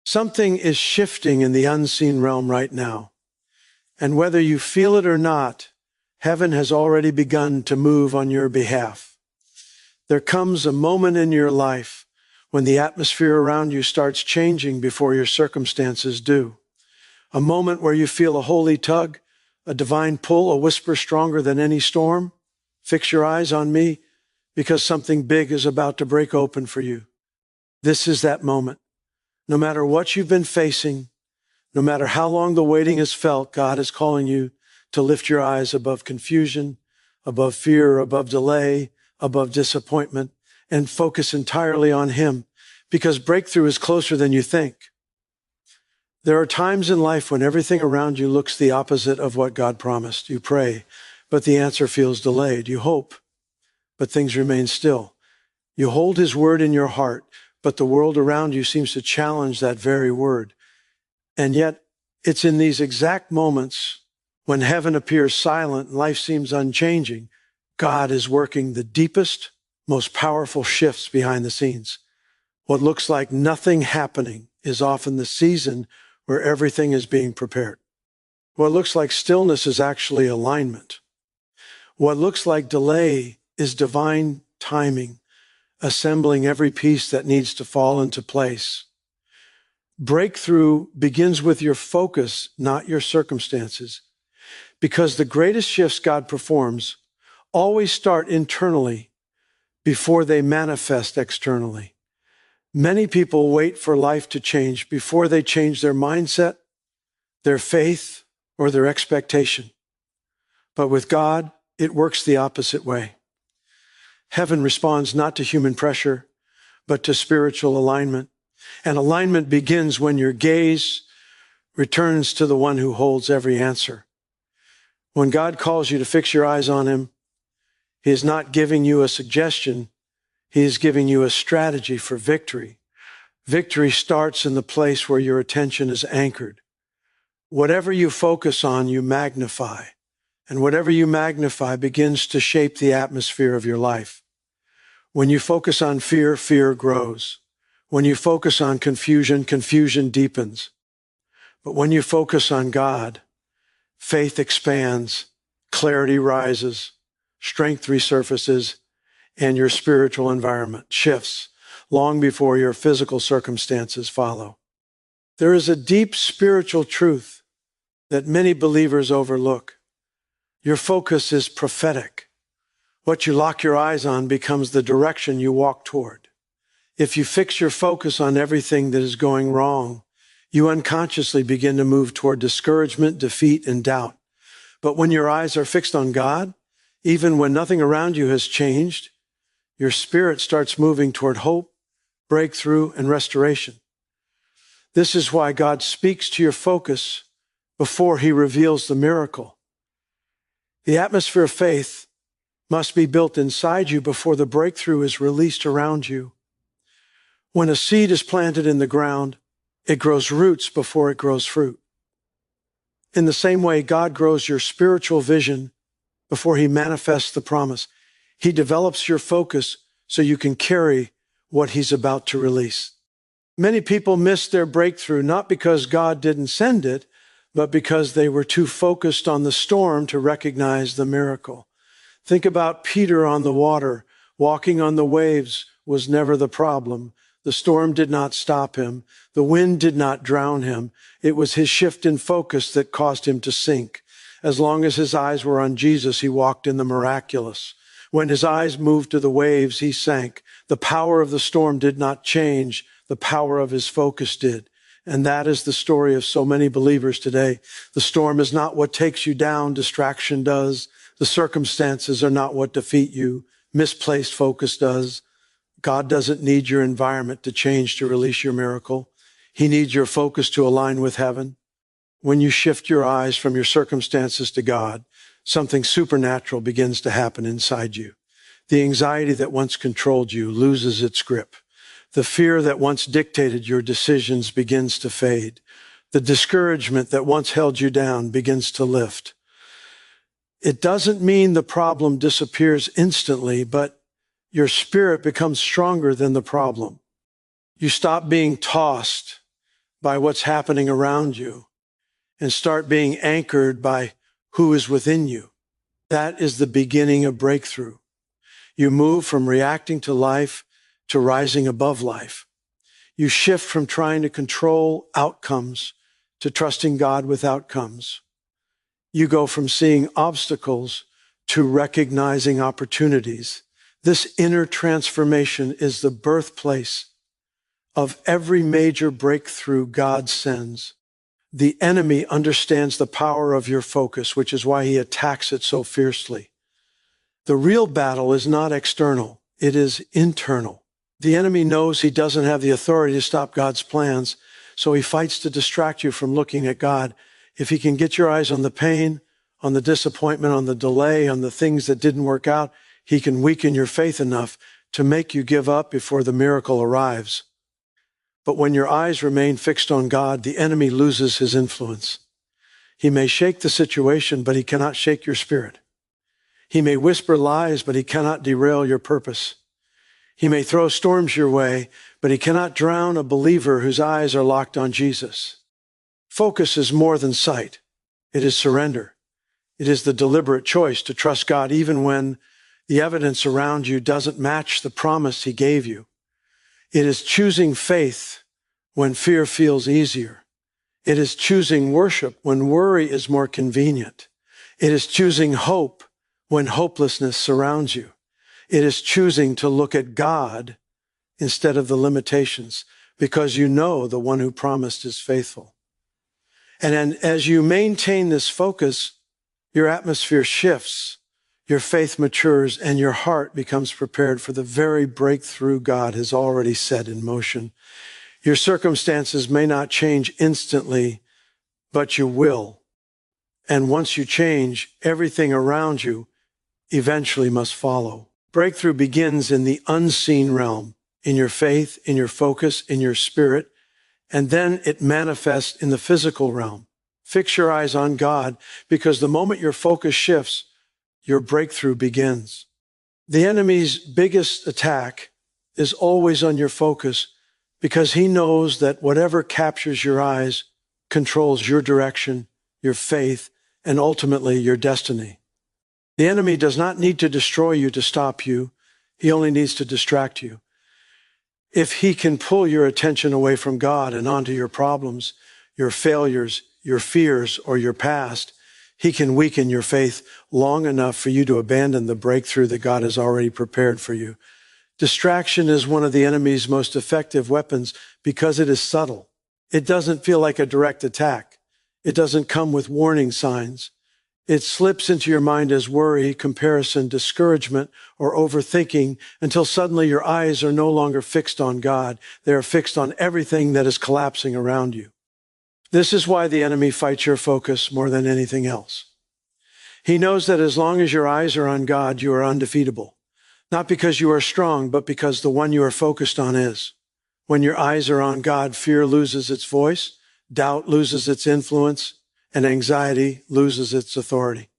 Something is shifting in the unseen realm right now. And whether you feel it or not, heaven has already begun to move on your behalf. There comes a moment in your life when the atmosphere around you starts changing before your circumstances do. A moment where you feel a holy tug, a divine pull, a whisper stronger than any storm. Fix your eyes on me, because something big is about to break open for you. This is that moment. No matter what you've been facing, no matter how long the waiting has felt, God is calling you to lift your eyes above confusion, above fear, above delay, above disappointment, and focus entirely on Him, because breakthrough is closer than you think. There are times in life when everything around you looks the opposite of what God promised. You pray, but the answer feels delayed. You hope, but things remain still. You hold His word in your heart, but the world around you seems to challenge that very word. And yet, it's in these exact moments when heaven appears silent and life seems unchanging, God is working the deepest, most powerful shifts behind the scenes. What looks like nothing happening is often the season where everything is being prepared. What looks like stillness is actually alignment. What looks like delay is divine timing, assembling every piece that needs to fall into place. Breakthrough begins with your focus, not your circumstances, because the greatest shifts God performs always start internally before they manifest externally. Many people wait for life to change before they change their mindset, their faith, or their expectation. But with God, it works the opposite way. Heaven responds not to human pressure, but to spiritual alignment. And alignment begins when your gaze returns to the one who holds every answer. When God calls you to fix your eyes on Him, He is not giving you a suggestion. He is giving you a strategy for victory. Victory starts in the place where your attention is anchored. Whatever you focus on, you magnify. And whatever you magnify begins to shape the atmosphere of your life. When you focus on fear, fear grows. When you focus on confusion, confusion deepens. But when you focus on God, faith expands, clarity rises, strength resurfaces, and your spiritual environment shifts long before your physical circumstances follow. There is a deep spiritual truth that many believers overlook. Your focus is prophetic. What you lock your eyes on becomes the direction you walk toward. If you fix your focus on everything that is going wrong, you unconsciously begin to move toward discouragement, defeat, and doubt. But when your eyes are fixed on God, even when nothing around you has changed, your spirit starts moving toward hope, breakthrough, and restoration. This is why God speaks to your focus before He reveals the miracle. The atmosphere of faith must be built inside you before the breakthrough is released around you. When a seed is planted in the ground, it grows roots before it grows fruit. In the same way, God grows your spiritual vision before He manifests the promise. He develops your focus so you can carry what He's about to release. Many people miss their breakthrough not because God didn't send it, but because they were too focused on the storm to recognize the miracle. Think about Peter on the water. Walking on the waves was never the problem. The storm did not stop him. The wind did not drown him. It was his shift in focus that caused him to sink. As long as his eyes were on Jesus, he walked in the miraculous. When his eyes moved to the waves, he sank. The power of the storm did not change. The power of his focus did. And that is the story of so many believers today. The storm is not what takes you down. Distraction does. The circumstances are not what defeat you. Misplaced focus does. God doesn't need your environment to change to release your miracle. He needs your focus to align with heaven. When you shift your eyes from your circumstances to God, something supernatural begins to happen inside you. The anxiety that once controlled you loses its grip. The fear that once dictated your decisions begins to fade. The discouragement that once held you down begins to lift. It doesn't mean the problem disappears instantly, but your spirit becomes stronger than the problem. You stop being tossed by what's happening around you and start being anchored by who is within you. That is the beginning of breakthrough. You move from reacting to life to rising above life. You shift from trying to control outcomes to trusting God with outcomes. You go from seeing obstacles to recognizing opportunities. This inner transformation is the birthplace of every major breakthrough God sends. The enemy understands the power of your focus, which is why he attacks it so fiercely. The real battle is not external, it is internal. The enemy knows he doesn't have the authority to stop God's plans, so he fights to distract you from looking at God. If he can get your eyes on the pain, on the disappointment, on the delay, on the things that didn't work out, he can weaken your faith enough to make you give up before the miracle arrives. But when your eyes remain fixed on God, the enemy loses his influence. He may shake the situation, but he cannot shake your spirit. He may whisper lies, but he cannot derail your purpose. He may throw storms your way, but he cannot drown a believer whose eyes are locked on Jesus. Focus is more than sight. It is surrender. It is the deliberate choice to trust God even when the evidence around you doesn't match the promise he gave you. It is choosing faith when fear feels easier. It is choosing worship when worry is more convenient. It is choosing hope when hopelessness surrounds you. It is choosing to look at God instead of the limitations, because you know the one who promised is faithful. And as you maintain this focus, your atmosphere shifts, your faith matures, and your heart becomes prepared for the very breakthrough God has already set in motion. Your circumstances may not change instantly, but you will. And once you change, everything around you eventually must follow. Breakthrough begins in the unseen realm, in your faith, in your focus, in your spirit, and then it manifests in the physical realm. Fix your eyes on God, because the moment your focus shifts, your breakthrough begins. The enemy's biggest attack is always on your focus, because he knows that whatever captures your eyes controls your direction, your faith, and ultimately your destiny. The enemy does not need to destroy you to stop you. He only needs to distract you. If he can pull your attention away from God and onto your problems, your failures, your fears, or your past, he can weaken your faith long enough for you to abandon the breakthrough that God has already prepared for you. Distraction is one of the enemy's most effective weapons because it is subtle. It doesn't feel like a direct attack. It doesn't come with warning signs. It slips into your mind as worry, comparison, discouragement, or overthinking until suddenly your eyes are no longer fixed on God. They are fixed on everything that is collapsing around you. This is why the enemy fights your focus more than anything else. He knows that as long as your eyes are on God, you are undefeatable. Not because you are strong, but because the one you are focused on is. When your eyes are on God, fear loses its voice, doubt loses its influence, and anxiety loses its authority.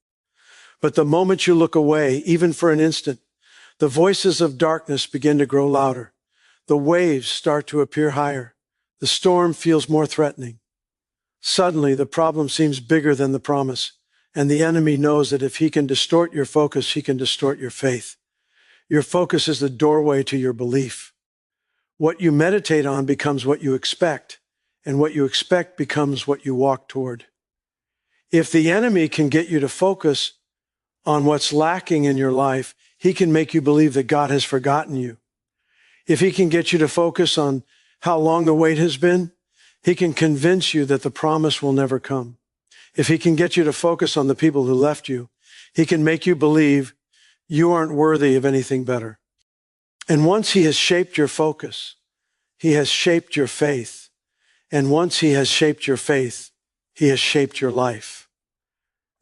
But the moment you look away, even for an instant, the voices of darkness begin to grow louder. The waves start to appear higher. The storm feels more threatening. Suddenly, the problem seems bigger than the promise, and the enemy knows that if he can distort your focus, he can distort your faith. Your focus is the doorway to your belief. What you meditate on becomes what you expect, and what you expect becomes what you walk toward. If the enemy can get you to focus on what's lacking in your life, he can make you believe that God has forgotten you. If he can get you to focus on how long the wait has been, he can convince you that the promise will never come. If he can get you to focus on the people who left you, he can make you believe you aren't worthy of anything better. And once he has shaped your focus, he has shaped your faith. And once he has shaped your faith, he has shaped your life.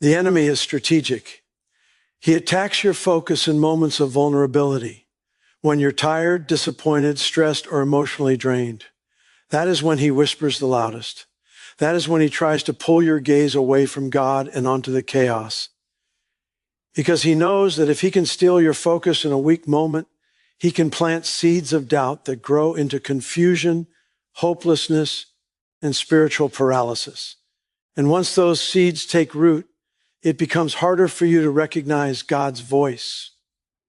The enemy is strategic. He attacks your focus in moments of vulnerability, when you're tired, disappointed, stressed, or emotionally drained. That is when he whispers the loudest. That is when he tries to pull your gaze away from God and onto the chaos. Because he knows that if he can steal your focus in a weak moment, he can plant seeds of doubt that grow into confusion, hopelessness, and spiritual paralysis. And once those seeds take root, it becomes harder for you to recognize God's voice,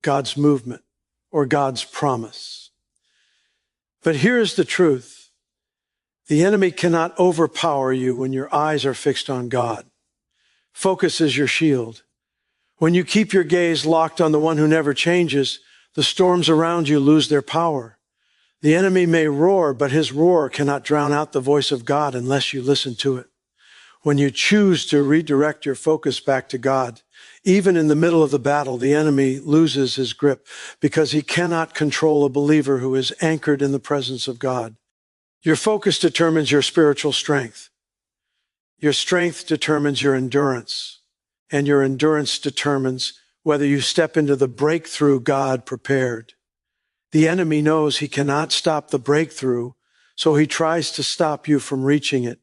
God's movement, or God's promise. But here's the truth. The enemy cannot overpower you when your eyes are fixed on God. Focus is your shield. When you keep your gaze locked on the one who never changes, the storms around you lose their power. The enemy may roar, but his roar cannot drown out the voice of God unless you listen to it. When you choose to redirect your focus back to God, even in the middle of the battle, the enemy loses his grip because he cannot control a believer who is anchored in the presence of God. Your focus determines your spiritual strength. Your strength determines your endurance, and your endurance determines whether you step into the breakthrough God prepared. The enemy knows he cannot stop the breakthrough, so he tries to stop you from reaching it.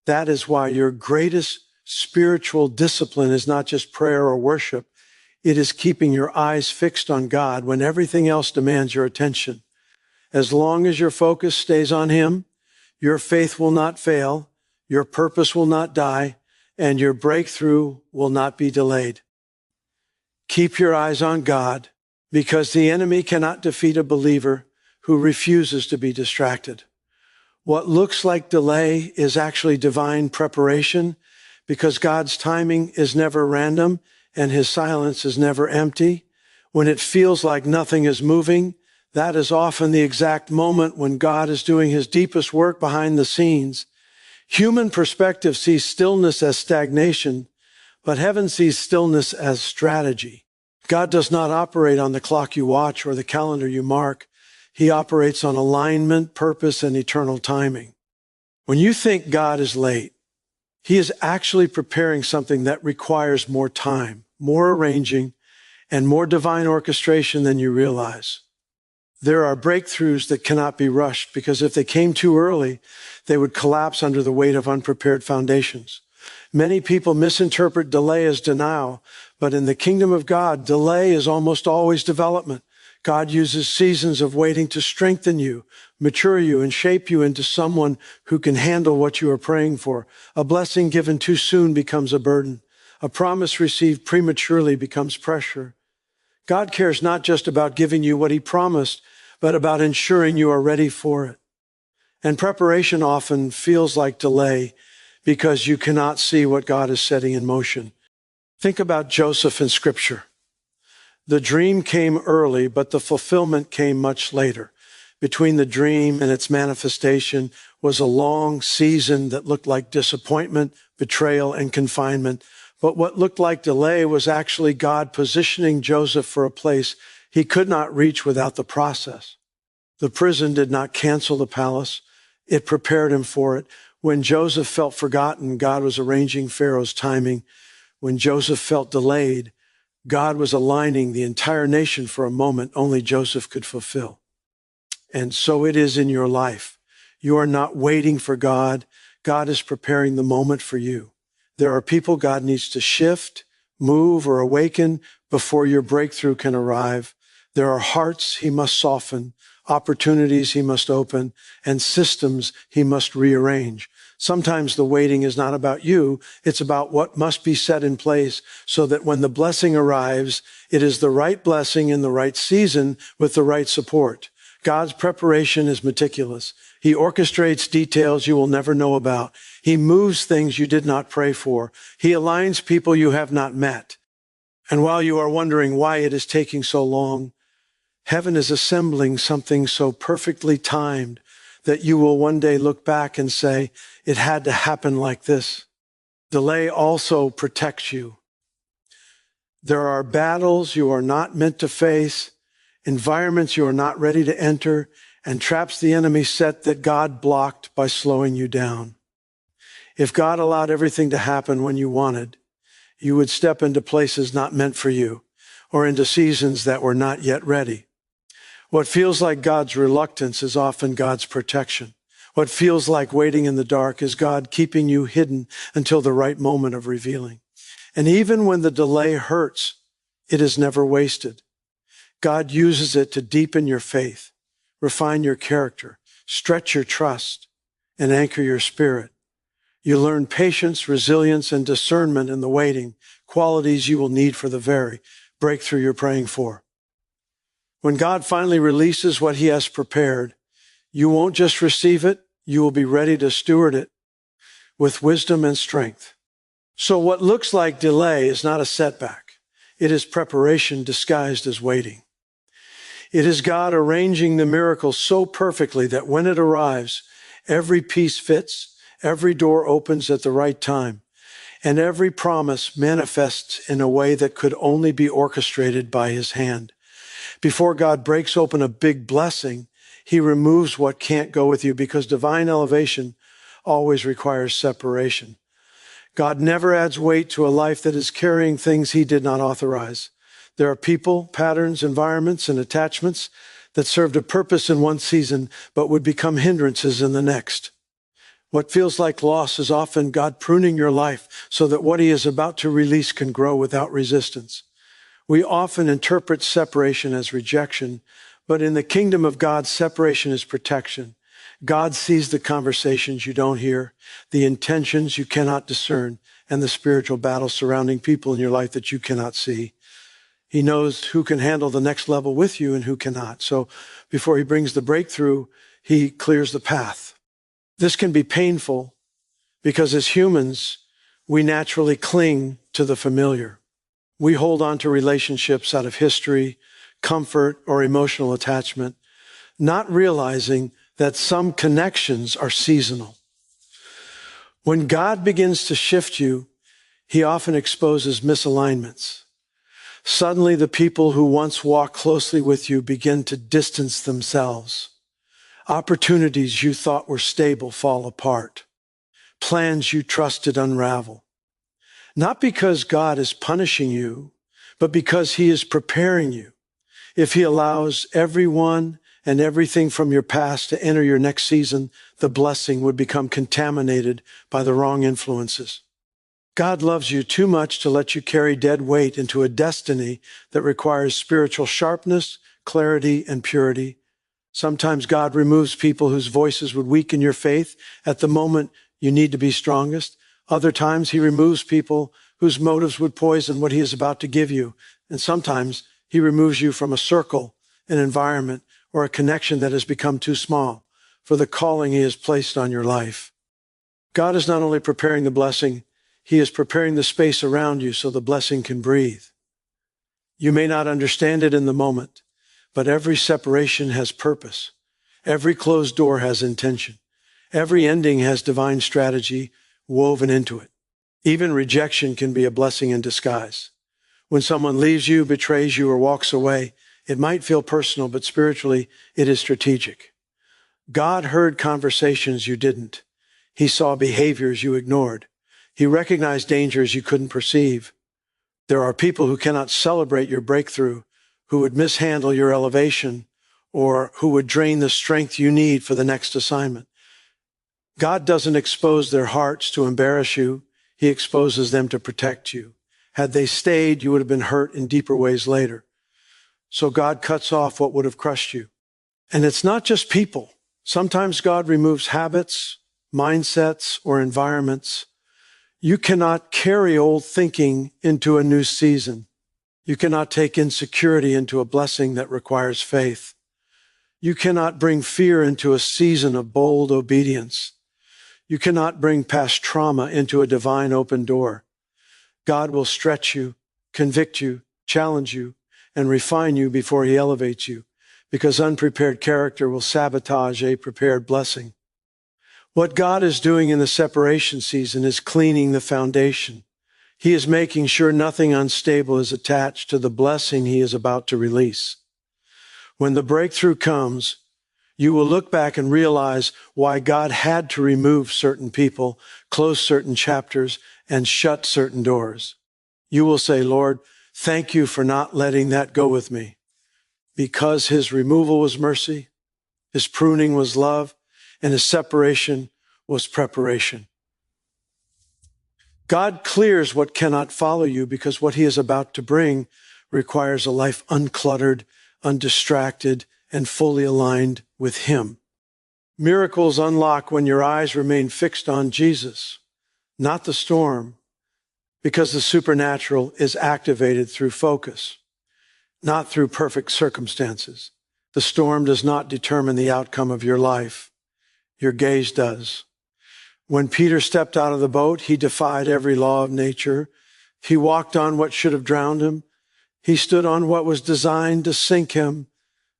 That is why your greatest spiritual discipline is not just prayer or worship. It is keeping your eyes fixed on God when everything else demands your attention. As long as your focus stays on Him, your faith will not fail, your purpose will not die, and your breakthrough will not be delayed. Keep your eyes on God, because the enemy cannot defeat a believer who refuses to be distracted. What looks like delay is actually divine preparation, because God's timing is never random and His silence is never empty. When it feels like nothing is moving, that is often the exact moment when God is doing His deepest work behind the scenes. Human perspective sees stillness as stagnation, but heaven sees stillness as strategy. God does not operate on the clock you watch or the calendar you mark. He operates on alignment, purpose, and eternal timing. When you think God is late, He is actually preparing something that requires more time, more arranging, and more divine orchestration than you realize. There are breakthroughs that cannot be rushed because if they came too early, they would collapse under the weight of unprepared foundations. Many people misinterpret delay as denial, but in the kingdom of God, delay is almost always development. God uses seasons of waiting to strengthen you, mature you, and shape you into someone who can handle what you are praying for. A blessing given too soon becomes a burden. A promise received prematurely becomes pressure. God cares not just about giving you what He promised, but about ensuring you are ready for it. And preparation often feels like delay because you cannot see what God is setting in motion. Think about Joseph in Scripture. The dream came early, but the fulfillment came much later. Between the dream and its manifestation was a long season that looked like disappointment, betrayal, and confinement. But what looked like delay was actually God positioning Joseph for a place he could not reach without the process. The prison did not cancel the palace. It prepared him for it. When Joseph felt forgotten, God was arranging Pharaoh's timing. When Joseph felt delayed, God was aligning the entire nation for a moment only Joseph could fulfill. And so it is in your life. You are not waiting for God. God is preparing the moment for you. There are people God needs to shift, move, or awaken before your breakthrough can arrive. There are hearts He must soften, opportunities He must open, and systems He must rearrange. Sometimes the waiting is not about you. It's about what must be set in place so that when the blessing arrives, it is the right blessing in the right season with the right support. God's preparation is meticulous. He orchestrates details you will never know about. He moves things you did not pray for. He aligns people you have not met. And while you are wondering why it is taking so long, heaven is assembling something so perfectly timed that you will one day look back and say, it had to happen like this. Delay also protects you. There are battles you are not meant to face, environments you are not ready to enter, and traps the enemy set that God blocked by slowing you down. If God allowed everything to happen when you wanted, you would step into places not meant for you, or into seasons that were not yet ready. What feels like God's reluctance is often God's protection. What feels like waiting in the dark is God keeping you hidden until the right moment of revealing. And even when the delay hurts, it is never wasted. God uses it to deepen your faith, refine your character, stretch your trust, and anchor your spirit. You learn patience, resilience, and discernment in the waiting, qualities you will need for the very breakthrough you're praying for. When God finally releases what he has prepared, you won't just receive it, you will be ready to steward it with wisdom and strength. So what looks like delay is not a setback. It is preparation disguised as waiting. It is God arranging the miracle so perfectly that when it arrives, every piece fits, every door opens at the right time, and every promise manifests in a way that could only be orchestrated by his hand. Before God breaks open a big blessing, he removes what can't go with you, because divine elevation always requires separation. God never adds weight to a life that is carrying things he did not authorize. There are people, patterns, environments, and attachments that served a purpose in one season, but would become hindrances in the next. What feels like loss is often God pruning your life so that what he is about to release can grow without resistance. We often interpret separation as rejection, but in the kingdom of God, separation is protection. God sees the conversations you don't hear, the intentions you cannot discern, and the spiritual battle surrounding people in your life that you cannot see. He knows who can handle the next level with you and who cannot. So before he brings the breakthrough, he clears the path. This can be painful because as humans, we naturally cling to the familiar. We hold on to relationships out of history, comfort, or emotional attachment, not realizing that some connections are seasonal. When God begins to shift you, he often exposes misalignments. Suddenly, the people who once walked closely with you begin to distance themselves. Opportunities you thought were stable fall apart. Plans you trusted unravel. Not because God is punishing you, but because he is preparing you. If he allows everyone and everything from your past to enter your next season, the blessing would become contaminated by the wrong influences. God loves you too much to let you carry dead weight into a destiny that requires spiritual sharpness, clarity, and purity. Sometimes God removes people whose voices would weaken your faith at the moment you need to be strongest. Other times he removes people whose motives would poison what he is about to give you. And sometimes he removes you from a circle, an environment, or a connection that has become too small for the calling he has placed on your life. God is not only preparing the blessing, he is preparing the space around you so the blessing can breathe. You may not understand it in the moment, but every separation has purpose. Every closed door has intention. Every ending has divine strategy woven into it. Even rejection can be a blessing in disguise. When someone leaves you, betrays you, or walks away, it might feel personal, but spiritually, it is strategic. God heard conversations you didn't. He saw behaviors you ignored. He recognized dangers you couldn't perceive. There are people who cannot celebrate your breakthrough, who would mishandle your elevation, or who would drain the strength you need for the next assignment. God doesn't expose their hearts to embarrass you. He exposes them to protect you. Had they stayed, you would have been hurt in deeper ways later. So God cuts off what would have crushed you. And it's not just people. Sometimes God removes habits, mindsets, or environments. You cannot carry old thinking into a new season. You cannot take insecurity into a blessing that requires faith. You cannot bring fear into a season of bold obedience. You cannot bring past trauma into a divine open door. God will stretch you, convict you, challenge you, and refine you before he elevates you, because unprepared character will sabotage a prepared blessing. What God is doing in the separation season is cleaning the foundation. He is making sure nothing unstable is attached to the blessing he is about to release. When the breakthrough comes, you will look back and realize why God had to remove certain people, close certain chapters, and shut certain doors. You will say, Lord, thank you for not letting that go with me. Because his removal was mercy, his pruning was love, and his separation was preparation. God clears what cannot follow you because what he is about to bring requires a life uncluttered, undistracted, and fully aligned with him. Miracles unlock when your eyes remain fixed on Jesus, not the storm, because the supernatural is activated through focus, not through perfect circumstances. The storm does not determine the outcome of your life. Your gaze does. When Peter stepped out of the boat, he defied every law of nature. He walked on what should have drowned him. He stood on what was designed to sink him.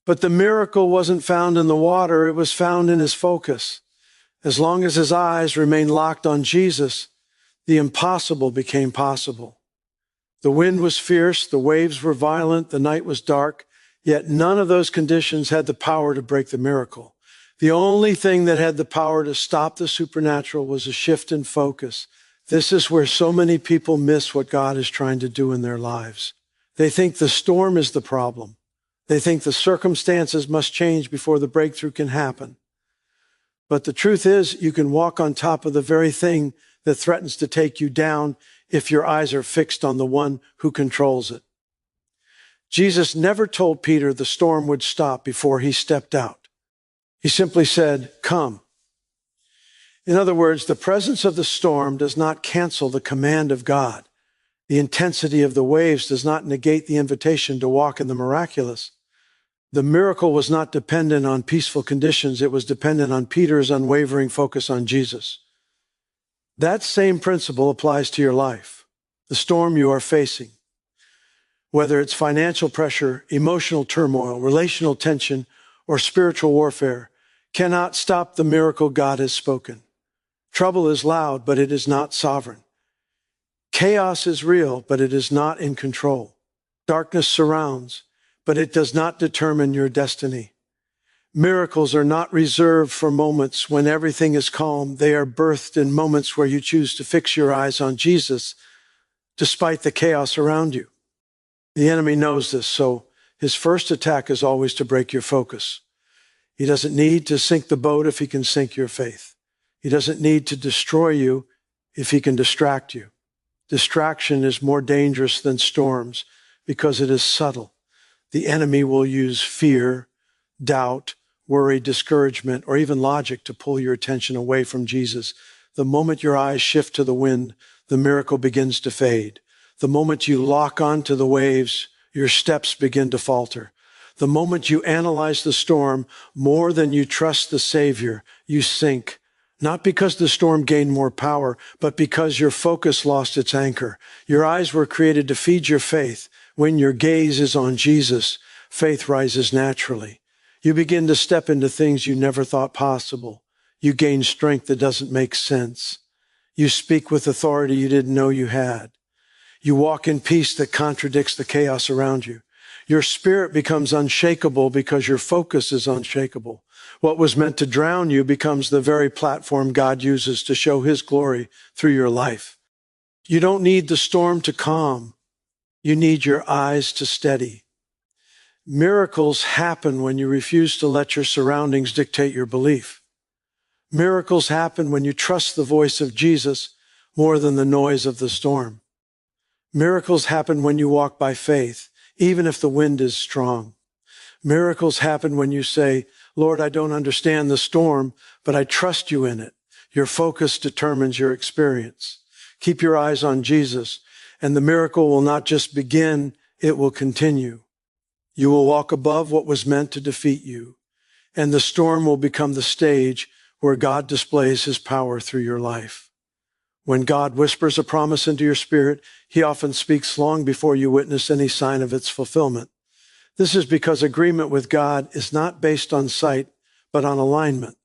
But the miracle wasn't found in the water. It was found in his focus. As long as his eyes remained locked on Jesus, the impossible became possible. The wind was fierce. The waves were violent. The night was dark. Yet none of those conditions had the power to break the miracle. The only thing that had the power to stop the supernatural was a shift in focus. This is where so many people miss what God is trying to do in their lives. They think the storm is the problem. They think the circumstances must change before the breakthrough can happen. But the truth is, you can walk on top of the very thing that threatens to take you down if your eyes are fixed on the one who controls it. Jesus never told Peter the storm would stop before he stepped out. He simply said, "Come." In other words, the presence of the storm does not cancel the command of God. The intensity of the waves does not negate the invitation to walk in the miraculous. The miracle was not dependent on peaceful conditions. It was dependent on Peter's unwavering focus on Jesus. That same principle applies to your life. The storm you are facing, whether it's financial pressure, emotional turmoil, relational tension, or spiritual warfare, cannot stop the miracle God has spoken. Trouble is loud, but it is not sovereign. Chaos is real, but it is not in control. Darkness surrounds, but it does not determine your destiny. Miracles are not reserved for moments when everything is calm. They are birthed in moments where you choose to fix your eyes on Jesus, despite the chaos around you. The enemy knows this, so his first attack is always to break your focus. He doesn't need to sink the boat if he can sink your faith. He doesn't need to destroy you if he can distract you. Distraction is more dangerous than storms because it is subtle. The enemy will use fear, doubt, worry, discouragement, or even logic to pull your attention away from Jesus. The moment your eyes shift to the wind, the miracle begins to fade. The moment you lock onto the waves, your steps begin to falter. The moment you analyze the storm more than you trust the Savior, you sink. Not because the storm gained more power, but because your focus lost its anchor. Your eyes were created to feed your faith. When your gaze is on Jesus, faith rises naturally. You begin to step into things you never thought possible. You gain strength that doesn't make sense. You speak with authority you didn't know you had. You walk in peace that contradicts the chaos around you. Your spirit becomes unshakable because your focus is unshakable. What was meant to drown you becomes the very platform God uses to show his glory through your life. You don't need the storm to calm. You need your eyes to steady. Miracles happen when you refuse to let your surroundings dictate your belief. Miracles happen when you trust the voice of Jesus more than the noise of the storm. Miracles happen when you walk by faith, even if the wind is strong. Miracles happen when you say, "Lord, I don't understand the storm, but I trust you in it." Your focus determines your experience. Keep your eyes on Jesus, and the miracle will not just begin, it will continue. You will walk above what was meant to defeat you, and the storm will become the stage where God displays his power through your life. When God whispers a promise into your spirit, he often speaks long before you witness any sign of its fulfillment. This is because agreement with God is not based on sight, but on alignment.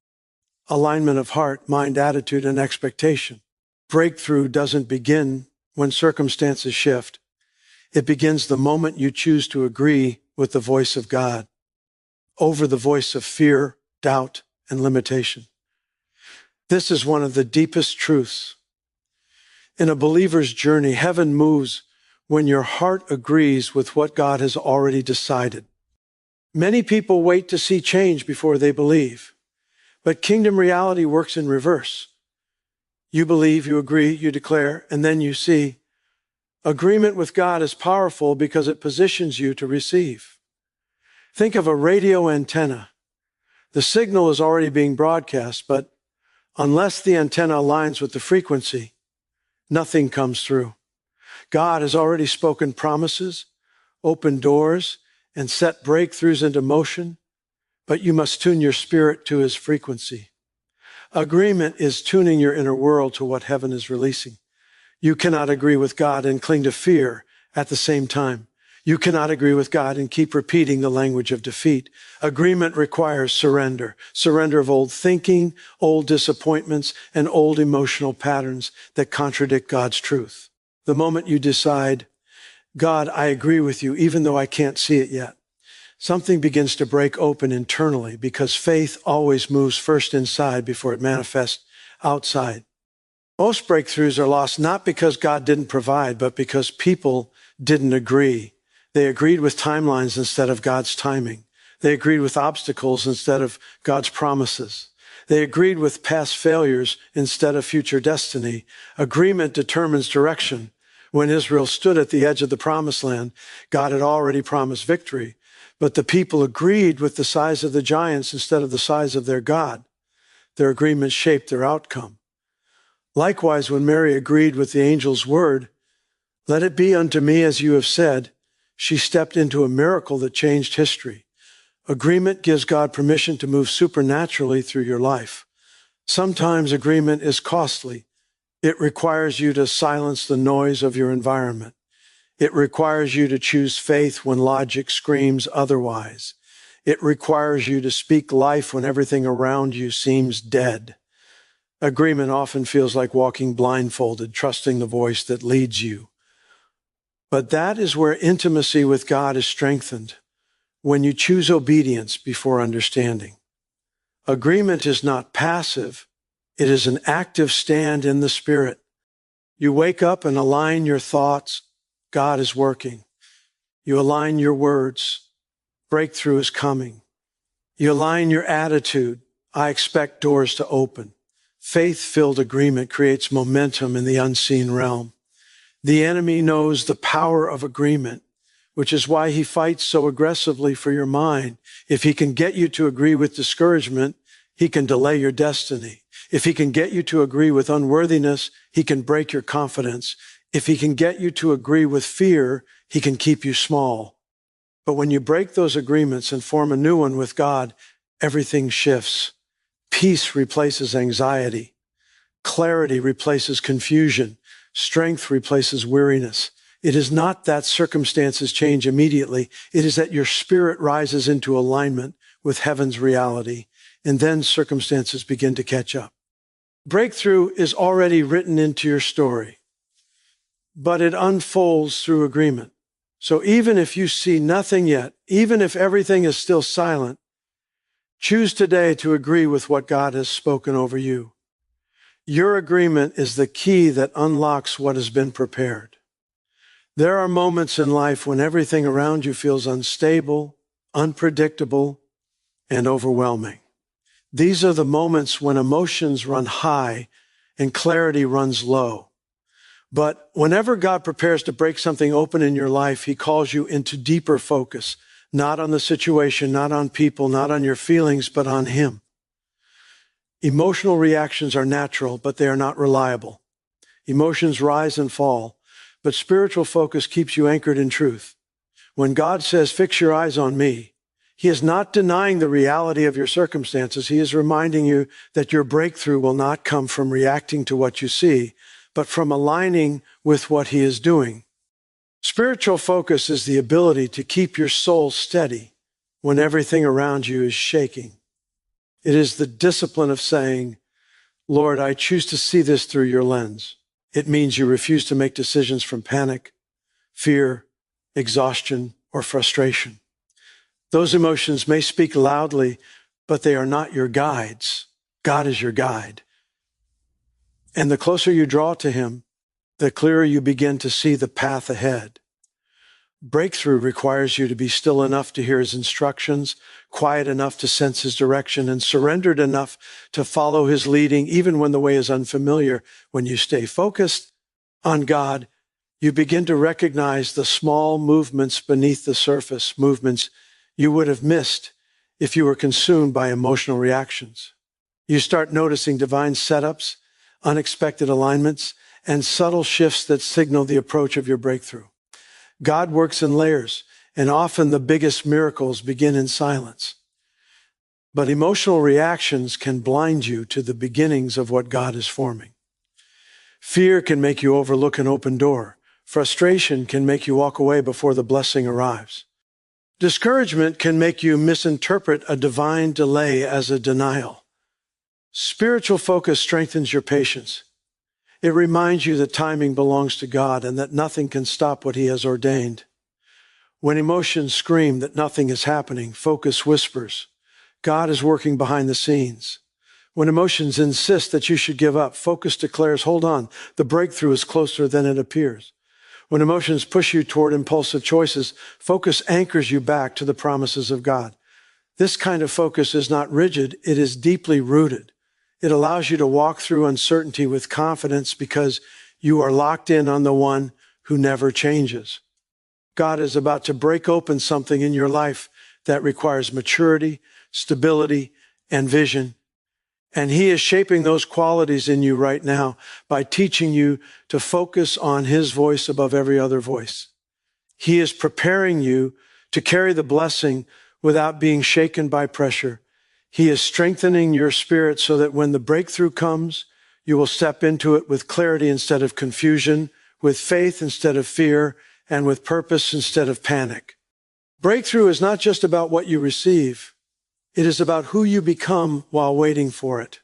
Alignment of heart, mind, attitude, and expectation. Breakthrough doesn't begin when circumstances shift. It begins the moment you choose to agree with the voice of God over the voice of fear, doubt, and limitation. This is one of the deepest truths. In a believer's journey, heaven moves when your heart agrees with what God has already decided. Many people wait to see change before they believe, but kingdom reality works in reverse. You believe, you agree, you declare, and then you see. Agreement with God is powerful because it positions you to receive. Think of a radio antenna. The signal is already being broadcast, but unless the antenna aligns with the frequency, nothing comes through. God has already spoken promises, opened doors, and set breakthroughs into motion, but you must tune your spirit to his frequency. Agreement is tuning your inner world to what heaven is releasing. You cannot agree with God and cling to fear at the same time. You cannot agree with God and keep repeating the language of defeat. Agreement requires surrender. Surrender of old thinking, old disappointments, and old emotional patterns that contradict God's truth. The moment you decide, God, I agree with you, even though I can't see it yet, something begins to break open internally, because faith always moves first inside before it manifests outside. Most breakthroughs are lost not because God didn't provide, but because people didn't agree. They agreed with timelines instead of God's timing. They agreed with obstacles instead of God's promises. They agreed with past failures instead of future destiny. Agreement determines direction. When Israel stood at the edge of the promised land, God had already promised victory, but the people agreed with the size of the giants instead of the size of their God. Their agreement shaped their outcome. Likewise, when Mary agreed with the angel's word, "Let it be unto me as you have said," she stepped into a miracle that changed history. Agreement gives God permission to move supernaturally through your life. Sometimes agreement is costly. It requires you to silence the noise of your environment. It requires you to choose faith when logic screams otherwise. It requires you to speak life when everything around you seems dead. Agreement often feels like walking blindfolded, trusting the voice that leads you. But that is where intimacy with God is strengthened, when you choose obedience before understanding. Agreement is not passive. It is an active stand in the Spirit. You wake up and align your thoughts. God is working. You align your words. Breakthrough is coming. You align your attitude. I expect doors to open. Faith-filled agreement creates momentum in the unseen realm. The enemy knows the power of agreement, which is why he fights so aggressively for your mind. If he can get you to agree with discouragement, he can delay your destiny. If he can get you to agree with unworthiness, he can break your confidence. If he can get you to agree with fear, he can keep you small. But when you break those agreements and form a new one with God, everything shifts. Peace replaces anxiety. Clarity replaces confusion. Strength replaces weariness. It is not that circumstances change immediately. It is that your spirit rises into alignment with heaven's reality, and then circumstances begin to catch up. Breakthrough is already written into your story, but it unfolds through agreement. So even if you see nothing yet, even if everything is still silent, choose today to agree with what God has spoken over you. Your agreement is the key that unlocks what has been prepared. There are moments in life when everything around you feels unstable, unpredictable, and overwhelming. These are the moments when emotions run high and clarity runs low. But whenever God prepares to break something open in your life, he calls you into deeper focus, not on the situation, not on people, not on your feelings, but on him. Emotional reactions are natural, but they are not reliable. Emotions rise and fall, but spiritual focus keeps you anchored in truth. When God says, "Fix your eyes on me," he is not denying the reality of your circumstances. He is reminding you that your breakthrough will not come from reacting to what you see, but from aligning with what he is doing. Spiritual focus is the ability to keep your soul steady when everything around you is shaking. It is the discipline of saying, "Lord, I choose to see this through your lens." It means you refuse to make decisions from panic, fear, exhaustion, or frustration. Those emotions may speak loudly, but they are not your guides. God is your guide. And the closer you draw to him, the clearer you begin to see the path ahead. Breakthrough requires you to be still enough to hear his instructions, quiet enough to sense his direction, and surrendered enough to follow his leading, even when the way is unfamiliar. When you stay focused on God, you begin to recognize the small movements beneath the surface, movements you would have missed if you are consumed by emotional reactions. You start noticing divine setups, unexpected alignments, and subtle shifts that signal the approach of your breakthrough. God works in layers, and often the biggest miracles begin in silence. But emotional reactions can blind you to the beginnings of what God is forming. Fear can make you overlook an open door. Frustration can make you walk away before the blessing arrives. Discouragement can make you misinterpret a divine delay as a denial. Spiritual focus strengthens your patience. It reminds you that timing belongs to God and that nothing can stop what He has ordained. When emotions scream that nothing is happening, focus whispers, God is working behind the scenes. When emotions insist that you should give up, focus declares, hold on, the breakthrough is closer than it appears. When emotions push you toward impulsive choices, focus anchors you back to the promises of God. This kind of focus is not rigid, it is deeply rooted. It allows you to walk through uncertainty with confidence because you are locked in on the one who never changes. God is about to break open something in your life that requires maturity, stability, and vision. And He is shaping those qualities in you right now by teaching you to focus on His voice above every other voice. He is preparing you to carry the blessing without being shaken by pressure. He is strengthening your spirit so that when the breakthrough comes, you will step into it with clarity instead of confusion, with faith instead of fear, and with purpose instead of panic. Breakthrough is not just about what you receive. It is about who you become while waiting for it.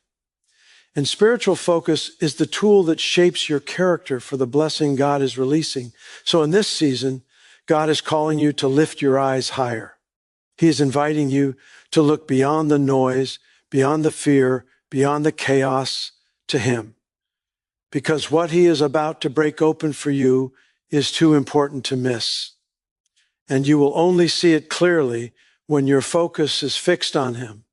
And spiritual focus is the tool that shapes your character for the blessing God is releasing. So in this season, God is calling you to lift your eyes higher. He is inviting you to look beyond the noise, beyond the fear, beyond the chaos to Him. Because what He is about to break open for you is too important to miss. And you will only see it clearly when your focus is fixed on Him.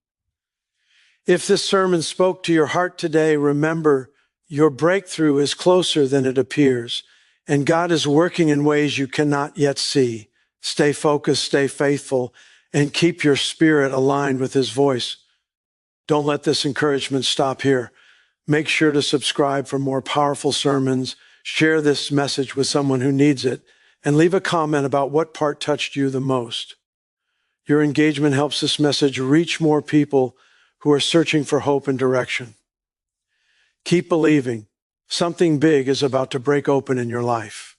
If this sermon spoke to your heart today, remember your breakthrough is closer than it appears, and God is working in ways you cannot yet see. Stay focused, stay faithful, and keep your spirit aligned with His voice. Don't let this encouragement stop here. Make sure to subscribe for more powerful sermons, share this message with someone who needs it, and leave a comment about what part touched you the most. Your engagement helps this message reach more people who are searching for hope and direction. Keep believing. Something big is about to break open in your life.